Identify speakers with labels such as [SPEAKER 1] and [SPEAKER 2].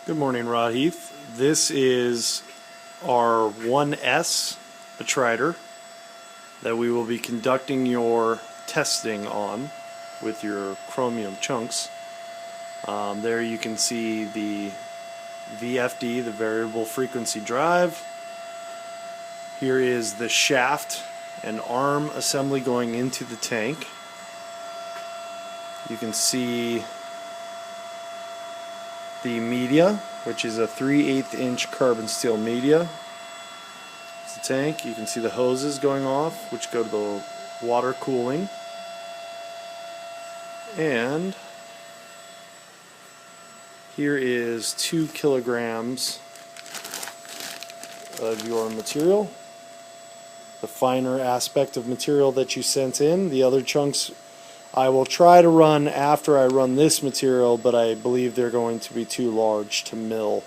[SPEAKER 1] Good morning, Rod Heath. This is our 1S Attritor that we will be conducting your testing on with your chromium chunks. There you can see the VFD, the variable frequency drive. Here is the shaft and arm assembly going into the tank. You can see the media, which is a 3/8 inch carbon steel media. It's the tank. You can see the hoses going off, which go to the water cooling. And here is 2 kilograms of your material. The finer aspect of material that you sent in. The other chunks I will try to run after I run this material, but I believe they're going to be too large to mill.